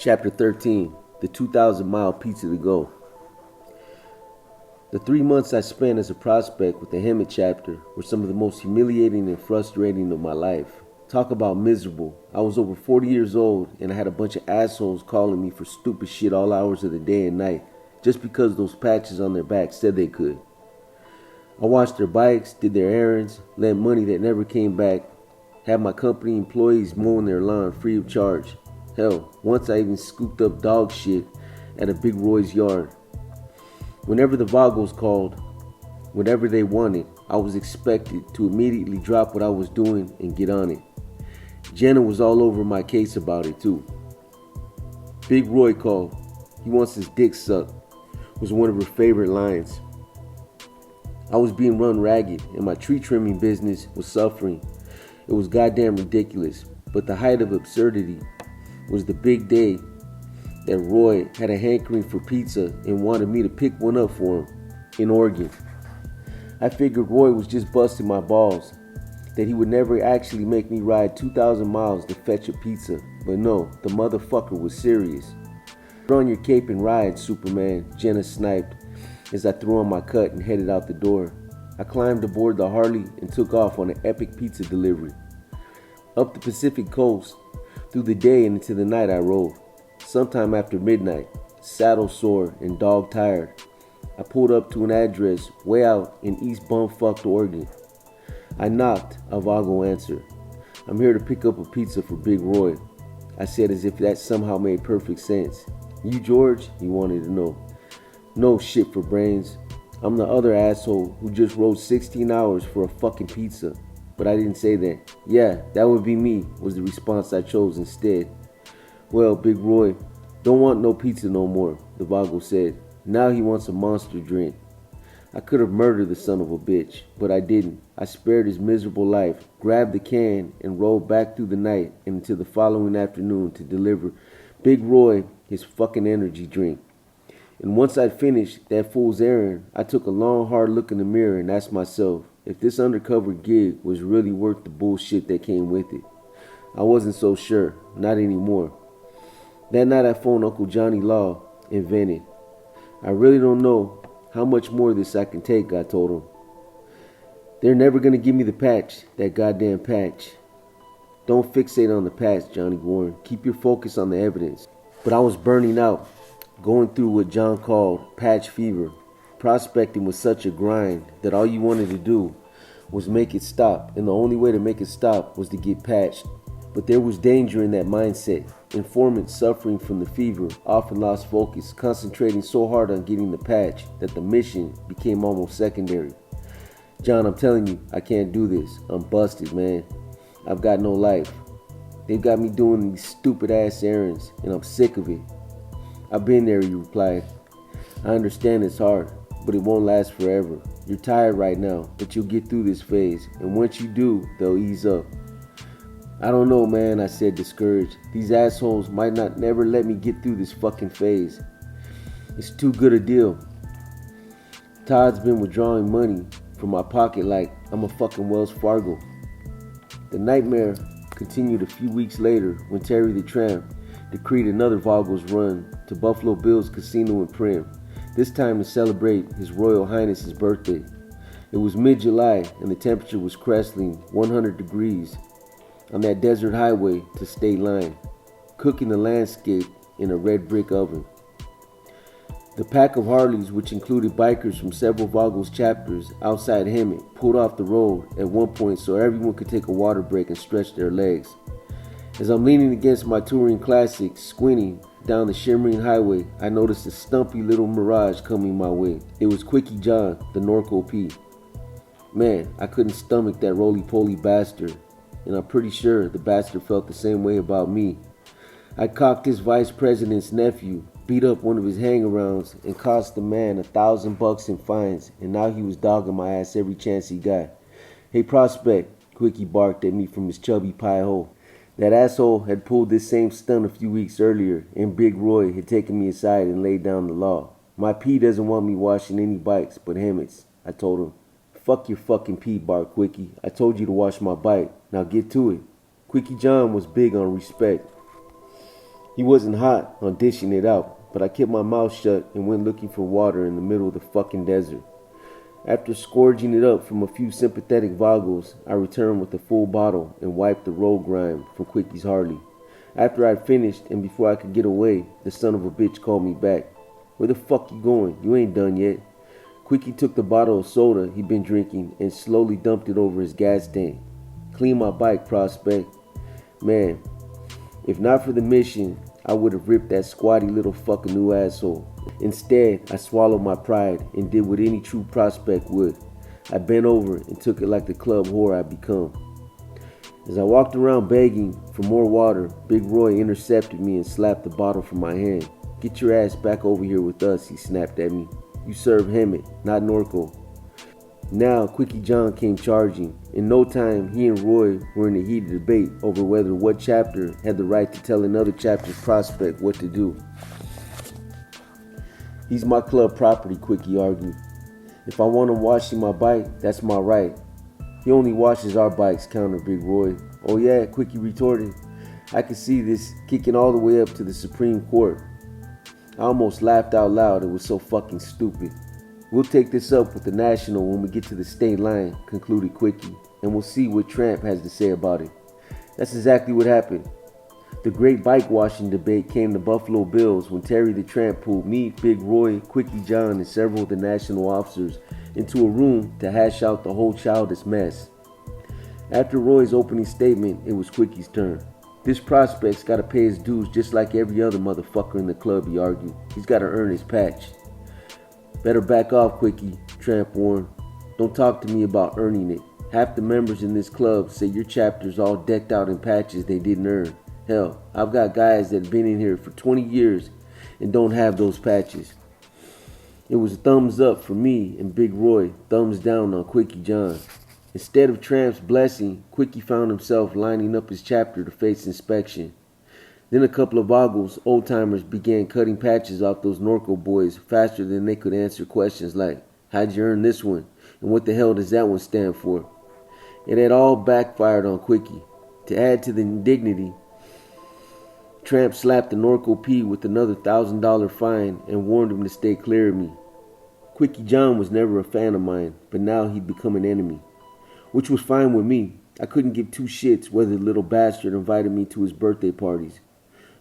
Chapter 13, the 2,000-mile pizza to go. The 3 months I spent as a prospect with the Hemet chapter were some of the most humiliating and frustrating of my life. Talk about miserable. I was over 40 years old and I had a bunch of assholes calling me for stupid shit all hours of the day and night just because those patches on their backs said they could. I washed their bikes, did their errands, lent money that never came back, had my company employees mowing their lawn free of charge. Hell, once I even scooped up dog shit at a Big Roy's yard. Whenever the Vagos called, whatever they wanted, I was expected to immediately drop what I was doing and get on it. Jenna was all over my case about it too. Big Roy called. He wants his dick sucked, was one of her favorite lines. I was being run ragged and my tree trimming business was suffering. It was goddamn ridiculous, but the height of absurdity was the big day that Roy had a hankering for pizza and wanted me to pick one up for him in Oregon. I figured Roy was just busting my balls, that he would never actually make me ride 2,000 miles to fetch a pizza, but no, the motherfucker was serious. Put on your cape and ride, Superman, Jenna sniped as I threw on my cut and headed out the door. I climbed aboard the Harley and took off on an epic pizza delivery. Up the Pacific coast, through the day and into the night I rode. Sometime after midnight, saddle sore and dog tired, I pulled up to an address way out in East Bumfucked, Oregon. I knocked, a Vago answered. I'm here to pick up a pizza for Big Roy. I said as if that somehow made perfect sense. You George? He wanted to know. No shit for brains. I'm the other asshole who just rode 16 hours for a fucking pizza. But I didn't say that. Yeah, that would be me, was the response I chose instead. Well, Big Roy, don't want no pizza no more, the Vago said. Now he wants a monster drink. I could have murdered the son of a bitch, but I didn't. I spared his miserable life, grabbed the can, and rode back through the night and into the following afternoon to deliver Big Roy his fucking energy drink. And once I'd finished that fool's errand, I took a long, hard look in the mirror and asked myself if this undercover gig was really worth the bullshit that came with it. I wasn't so sure, not anymore. That night I phoned Uncle Johnny Law and vented. I really don't know how much more of this I can take, I told him. They're never going to give me the patch, that goddamn patch. Don't fixate on the patch, Johnny warned. Keep your focus on the evidence. But I was burning out, going through what John called patch fever. Prospecting was such a grind that all you wanted to do was make it stop, and the only way to make it stop was to get patched. But there was danger in that mindset. Informants suffering from the fever often lost focus, concentrating so hard on getting the patch that the mission became almost secondary. John, I'm telling you, I can't do this. I'm busted, man. I've got no life. They've got me doing these stupid ass errands, and I'm sick of it. I've been there, he replied. I understand it's hard, but it won't last forever. You're tired right now, but you'll get through this phase, and once you do, they'll ease up. I don't know, man, I said, discouraged. These assholes might not never let me get through this fucking phase. It's too good a deal. Todd's been withdrawing money from my pocket like I'm a fucking Wells Fargo. The nightmare continued a few weeks later when Terry the Tramp decreed another Vagos run to Buffalo Bill's casino in Prim, this time to celebrate His Royal Highness's birthday. It was mid-July and the temperature was cresting 100 degrees on that desert highway to state line, cooking the landscape in a red brick oven. The pack of Harleys, which included bikers from several Vagos chapters outside Hemet, pulled off the road at one point so everyone could take a water break and stretch their legs. As I'm leaning against my touring classic, squinting down the shimmering highway, I noticed a stumpy little mirage coming my way. It was Quickie John, the Norco P. Man, I couldn't stomach that roly-poly bastard, and I'm pretty sure the bastard felt the same way about me. I cocked his vice president's nephew, beat up one of his hang-arounds, and cost the man $1,000 in fines, and now he was dogging my ass every chance he got. Hey, prospect, Quickie barked at me from his chubby pie hole. That asshole had pulled this same stunt a few weeks earlier, and Big Roy had taken me aside and laid down the law. My P doesn't want me washing any bikes but Hemet's, I told him. Fuck your fucking P, barked Quickie. I told you to wash my bike. Now get to it. Quickie John was big on respect. He wasn't hot on dishing it out, but I kept my mouth shut and went looking for water in the middle of the fucking desert. After scourging it up from a few sympathetic Vagos, I returned with a full bottle and wiped the road grime from Quickie's Harley. After I'd finished and before I could get away, the son of a bitch called me back. "Where the fuck you going? You ain't done yet." Quickie took the bottle of soda he'd been drinking and slowly dumped it over his gas tank. "Clean my bike, prospect." Man, if not for the mission, I would have ripped that squatty little fucking new asshole. Instead, I swallowed my pride and did what any true prospect would. I bent over and took it like the club whore I'd become. As I walked around begging for more water, Big Roy intercepted me and slapped the bottle from my hand. "Get your ass back over here with us," he snapped at me. "You serve Hemet, not Norco." Now Quickie John came charging. In no time, he and Roy were in a heated debate over whether what chapter had the right to tell another chapter's prospect what to do. "He's my club property," Quickie argued. "If I want him washing my bike, that's my right." "He only washes our bikes," countered Big Roy. "Oh yeah," Quickie retorted. "I could see this kicking all the way up to the Supreme Court." I almost laughed out loud. It was so fucking stupid. "We'll take this up with the National when we get to the state line," concluded Quickie, "and we'll see what Tramp has to say about it." That's exactly what happened. The great bike washing debate came to Buffalo Bills when Terry the Tramp pulled me, Big Roy, Quickie John, and several of the National officers into a room to hash out the whole childish mess. After Roy's opening statement, it was Quickie's turn. "This prospect's gotta pay his dues just like every other motherfucker in the club," he argued. "He's gotta earn his patch." "Better back off, Quickie," Tramp warned. "Don't talk to me about earning it. Half the members in this club say your chapter's all decked out in patches they didn't earn. Hell, I've got guys that have been in here for 20 years and don't have those patches." It was thumbs up for me and Big Roy, thumbs down on Quickie John. Instead of Tramp's blessing, Quickie found himself lining up his chapter to face inspection. Then a couple of ogles, old-timers, began cutting patches off those Norco boys faster than they could answer questions like, "How'd you earn this one? And what the hell does that one stand for?" It had all backfired on Quickie. To add to the indignity, Tramp slapped the Norco P with another $1,000 fine and warned him to stay clear of me. Quickie John was never a fan of mine, but now he'd become an enemy, which was fine with me. I couldn't give two shits whether the little bastard invited me to his birthday parties.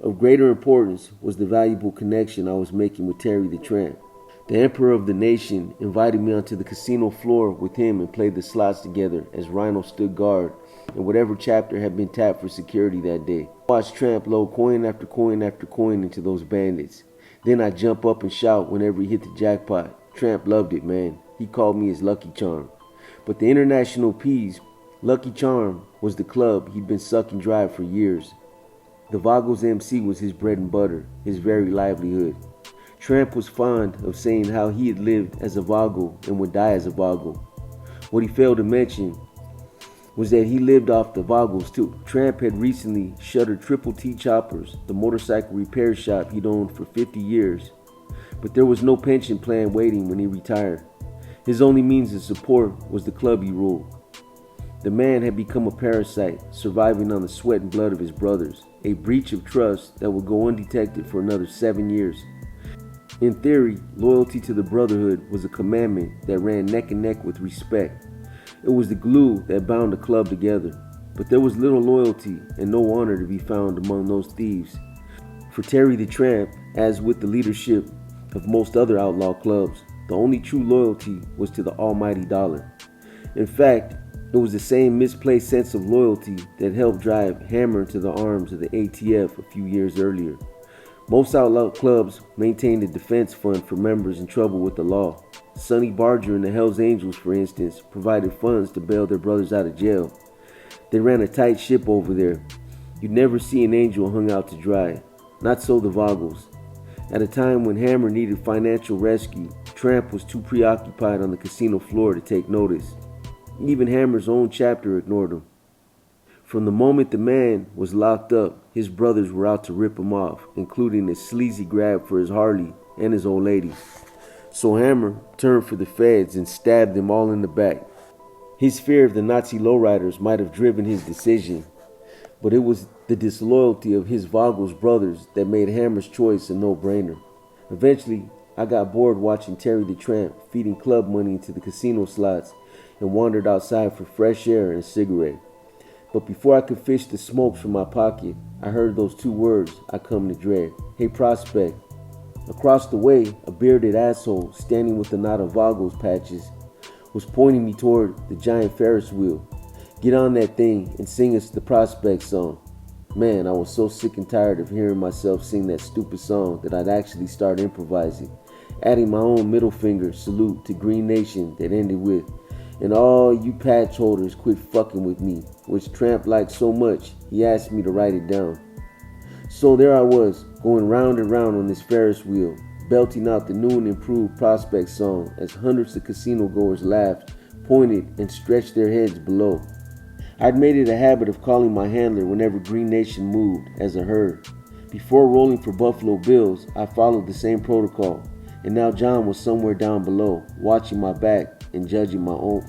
Of greater importance was the valuable connection I was making with Terry the Tramp. The Emperor of the Nation invited me onto the casino floor with him and played the slots together as Rhino stood guard in whatever chapter had been tapped for security that day. I watched Tramp load coin after coin after coin into those bandits. Then I'd jump up and shout whenever he hit the jackpot. Tramp loved it, man. He called me his Lucky Charm. But the International P's Lucky Charm was the club he'd been sucking dry for years. The Vagos MC was his bread and butter, his very livelihood. Tramp was fond of saying how he had lived as a Vago and would die as a Vago. What he failed to mention was that he lived off the Vagos too. Tramp had recently shuttered Triple T Choppers, the motorcycle repair shop he'd owned for 50 years. But there was no pension plan waiting when he retired. His only means of support was the club he ruled. The man had become a parasite, surviving on the sweat and blood of his brothers, a breach of trust that would go undetected for another 7 years. In theory, loyalty to the brotherhood was a commandment that ran neck and neck with respect. It was the glue that bound the club together. But there was little loyalty and no honor to be found among those thieves. For Terry the Tramp, as with the leadership of most other outlaw clubs, the only true loyalty was to the almighty dollar. In fact, it was the same misplaced sense of loyalty that helped drive Hammer into the arms of the ATF a few years earlier. Most outlaw clubs maintained a defense fund for members in trouble with the law. Sonny Barger and the Hells Angels, for instance, provided funds to bail their brothers out of jail. They ran a tight ship over there. You'd never see an angel hung out to dry. Not so the Vagos. At a time when Hammer needed financial rescue, Tramp was too preoccupied on the casino floor to take notice. Even Hammer's own chapter ignored him. From the moment the man was locked up, his brothers were out to rip him off, including a sleazy grab for his Harley and his old lady. So Hammer turned for the feds and stabbed them all in the back. His fear of the Nazi lowriders might have driven his decision, But it was the disloyalty of his Vogel's brothers that made Hammer's choice a no-brainer. Eventually, I got bored watching Terry the Tramp feeding club money into the casino slots and wandered outside for fresh air and a cigarette. But before I could fish the smoke from my pocket, I heard those two words I come to dread. Hey, prospect. Across the way, a bearded asshole standing with a knot of Vogel's patches was pointing me toward the giant Ferris wheel. Get on that thing and sing us the Prospect song. Man, I was so sick and tired of hearing myself sing that stupid song that I'd actually start improvising, adding my own middle finger salute to Green Nation that ended with, "And all you patch holders quit fucking with me," which Tramp liked so much he asked me to write it down. So there I was, going round and round on this Ferris wheel, belting out the new and improved Prospect song as hundreds of casino goers laughed, pointed, and stretched their heads below. I'd made it a habit of calling my handler whenever Green Nation moved as a herd. Before rolling for Buffalo Bills, I followed the same protocol, and now John was somewhere down below, watching my back and judging my own